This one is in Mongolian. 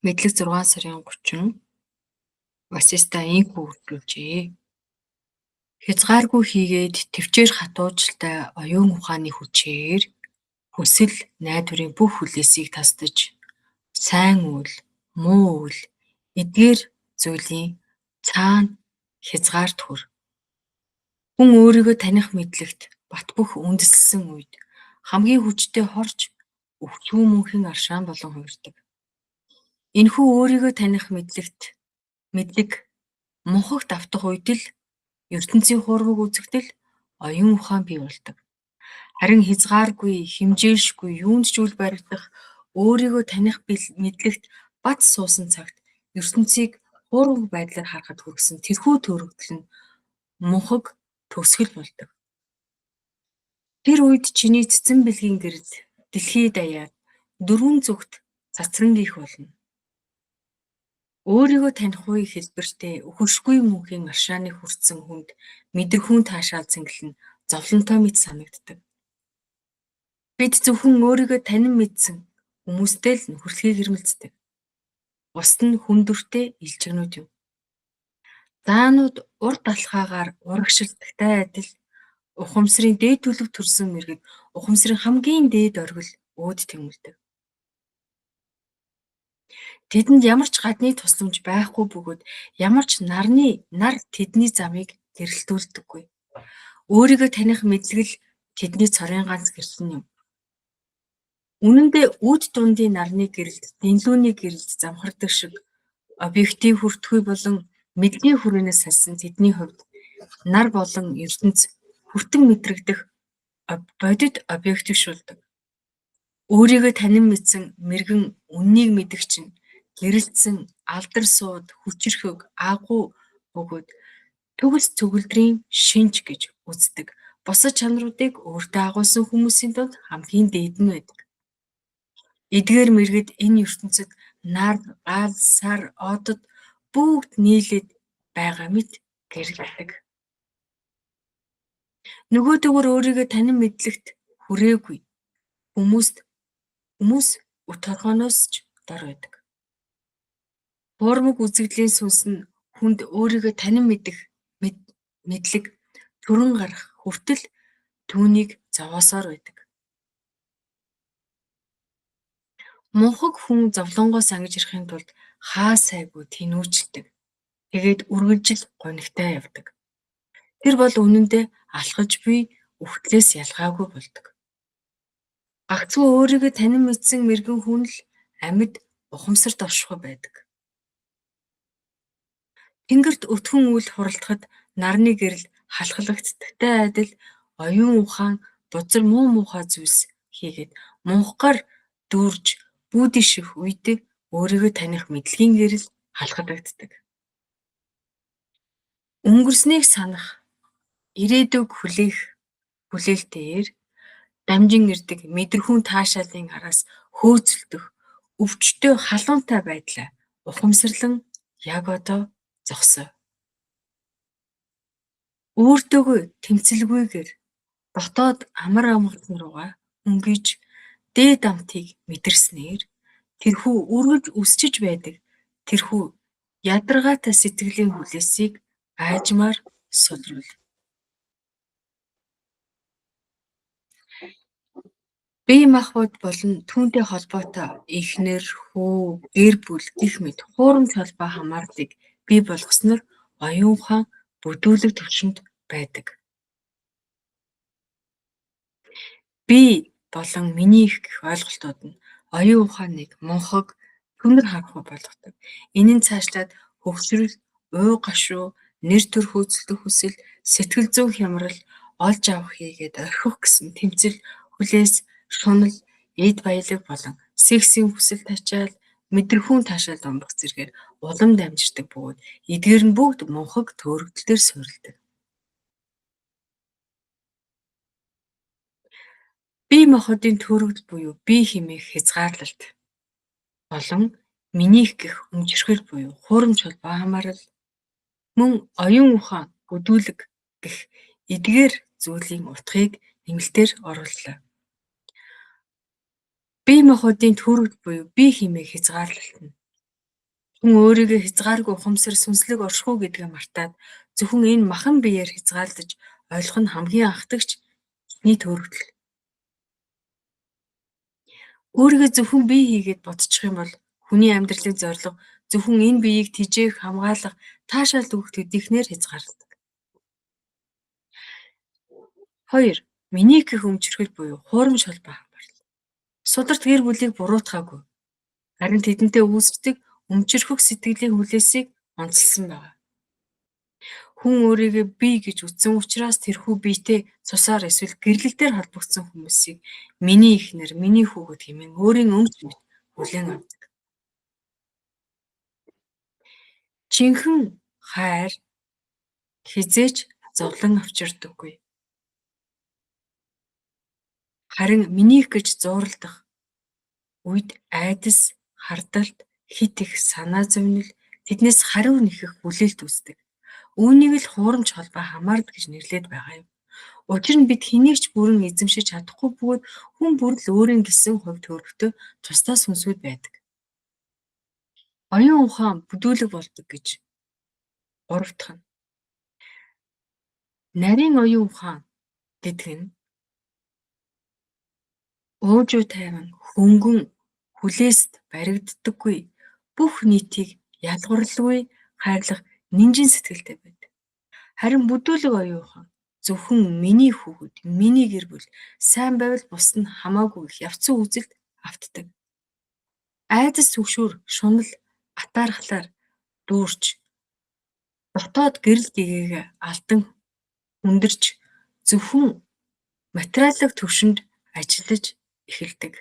Мэдлэг 6 сарын 30 Васиста инхүү үргэлжлэжээ. Хязгааргүй хийгээд төвчээр хатуужилтай оюун ухааны хүчээр хүсэл найдварын бүх хүлээсийг тасдаж сайн үйл, муу үйл, эдгээр зүйлийн цаана хязгаарт хүр. Хүн өөрийгөө таних мэдлэгт бат бөх үндэслсэн үед хамгийн хүчтэй хорч өвчүү мөнхийн аршаан болон хувирдаг. Энэхүү өөрийгөө таних мэдлэг мунхагт автах үед л ертөнцийн хуурмаг үзэгдэл оюун ухаан бий болдог. Харин хязгааргүй, хэмжээлшгүй, юунд ч үл баригдах өөрийгөө таних мэдлэгт бат суусан цагт ертөнцийг хуурмаг байдлаар харахад хүргэсэн тэрхүү төрөгдөл нь мунхаг төгсгөл болдог. Тэр үед чиний цэцэн бэлгийн гэрэл дэлхий даяар дөрвөн зүгт цацрангийх болно. Өөрийгөө таних үе хэлбэртэй өхөршгүй мөнхийн аршааны хүртсэн хүнд мэдрэхүүн таашаал цэнгэлэн зовлонтой мэт санагддаг. Бид зөвхөн өөрийгөө танин мэдсэн хүмүүстэй л нөхөрлөхийг хэрмэлздэг. Бусд нь хүндүртэй илчгэнүүд юм. Заанууд урд алхаагаар урагшилдагтай адил ухамсарын дээд төлөв төрсөн мэргэд ухамсарын хамгийн дээд оргил өөд тэмүүлдэг. Тэдэнд ямар ч гадны тусламж байхгүй бөгөөд ямар ч нар тэдний замыг гэрэлтүүлдэггүй. Өөрийгөө таних мэдлэг л тэдний цорын ганц гэрэл юм. Үнэн дээр үд дундын нарны гэрэлд, дэнлүүний гэрэлд замхардаг шиг объектив хүртгүй болон мэдлэгийн хүрээнээс салсан тэдний хувьд нар болон ертөнц хүртэн мэдрэгдэх бодит объектившүүлдэг. Өөрийгөө танин мэдсэн мэргэн үннийг мэдэх чинь гэрэлтсэн алдар сууд хүчрхэг агуу бөгөөд төгс цөгөлдрийн шинж гэж үздэг. Босод чанаруудыг өөртөө агуулсан хүмүүсийн донд хамгийн дээд нь байдаг. Эдгээр мэргэд энэ ертөнцид нар, гал, сар, одод бүгд нийлээд байгаа мэт гэрэлтдэг. Нөгөөдөөр өөрийгөө танин мэдлэгт хүрээгүй хүмүүс үт хорхооноос ч дор байдаг. Хуурмаг үзэгдлийн сүнс нь хүнд өөрийгөө танин мэдлэг төрөн гарах хүртэл түүнийг зовоосоор байдаг. Мунхаг хүн зовлонгоо сангаж ирэхин тулд хаа сайгүй тэнүүчилдэг. Тэгээд үргэлжил гонигтай явдаг. Тэр бол үнэндээ алхаж буй үхтлээс ялгаагүй болдог. Гагцхүү өөрийгөө танин мэдсэн мэргэн хүн л амьд ухамсарт оршихуй байдаг. Тэнгэрт өтгөн үл хуралдахад нарны гэрэл халахлагддагтай адил оюун ухаан бузар муу муухай зүйлс хийгээд мунхгаар дүүрж бүүдиших үед өөрийгөө таних мэдлэгийн гэрэл халахлагддаг. Өнгөрснийг санах, ирээдүг хүлээлтээр дамжин ирдэг мэдрэхүүн таашаалын араас хөөцөлдөх өвчтөе халуунтай байдлаа ухамсарлан яг одоо зогсоо. Өөртөөгөө тэмцэлгүйгээр дотоод амар амгалан руугаа өнгөж дээд амтыг мэдэрснээр тэрхүү үргэлж өсчиж байдаг тэрхүү ядаргаатай сэтгэлийн хүлээсийг аажмаар сулруул. Бие махбод болон түүнтэй холбоотой эхнэр, хүү, гэр бүл гэх мэт хуурамч холбоо хамаарлыг бий болгосноор оюун ухаан бүдүүлэг төвшөнд байдаг. Би болон миний их гэх ойлголтууд нь оюун ухааныг мунхаг түнэр харахгүй болгодог. Энэ нь цаашлаад хөвшрөл, уй гашуу, нэр төр хөөцөлдөх хүсэл, сэтгэл зүйн хямрал, олж авах хийгээд орхих гэсэн тэмцэл, хүлээс, шунал, эд баялаг болон сексийн хүсэл тачаал, мэдрэхүүн таашаал домбох зэргээр улам дамжирдаг бөгөөд эдгээр нь бүгд мунхаг төөрөгдөл дээр суурилдаг. Бие махбодын төөрөгдөл буюу бие хэмээх хязгаарлалт болон минийх гэх өмчрхэл буюу хуурамч холбоо хамаарал мөн оюун ухаан бүдүүлэг гэх эдгээр зүйлийн утгыг нэмэлтээр орууллаа. Бие махбодын төөрөгдөл буюу бие хэмээх хязгаарлалт нь Хүн өөрийгөө хязгааргүй ухамсар сүнслэг оршихуй гэдгээ мартаад зөвхөн энэ махан биеэр хязгаарлаж ойлгох нь хамгийн анхдагч эхний төрөгдөл. Өөрийгөө зөвхөн бие хийгээд бодчих юм бол хүний амьдралын зорилго зөвхөн энэ биеийг тэжээх, хамгаалах, таашаалд өгөх төдийхнээр хязгаарладаг. 2. Миний гэх өмчрөхөл буюу хуурамч холбоо хамгаалал. Сударт гэр бүлийг буруутгаагүй. Харин тэдэнтэй үүсдэг өмчрөхөх сэтгэлийн хүлээсийг онцлсан байна. Хүн өөрийгөө бие гэж үзсэн учраас тэрхүү биетэй цусаар эсвэл гэрлэлтээр холбогдсон хүмүүсийг миний эхнэр, миний хүүхэд хэмээн өөрийн өмч мэт хүлээн авдаг. Жинхэнэ хайр хизээж зовлон авчирдаггүй. Харин минийх гэж зууралдах үед айдас, хардалт, хит их санаа зовнил, тэднээс хариу нэхэх хүлээлт үүсдэг. Үүнийг л хуурамч холбоо хамаард гэж нэрлэдэг байгаа юм. Учир нь бид хэнийг ч бүрэн эзэмшиж чадахгүй бөгөөд хүн бүр л өөрийн гэсэн хувь төрөлтөө тусдаа сүнсүүд байдаг. Оюун ухаан бүдүүлэг болдог гэж. 3 дахь нь нарийн оюун ухаан гэдэг нь уужуу тайван, хөнгөн, хүлээст баригддаггүй, бүх нийтийг ялгуурлгүй хайрлах нинжин сэтгэлтэй байдаг. Харин бүдүүлэг оюун ухаан зөвхөн миний хүүхэд, миний гэр бүл сайн байвал бусд нь хамаагүй их явцсан үзэлд автдаг. Айдас түгшүүр, шунал, атаархлаар дүүрч дотоод гэрэл гэгээг алдан хүндэрч зөвхөн материалын төвшөнд ажиллаж эхэлдэг.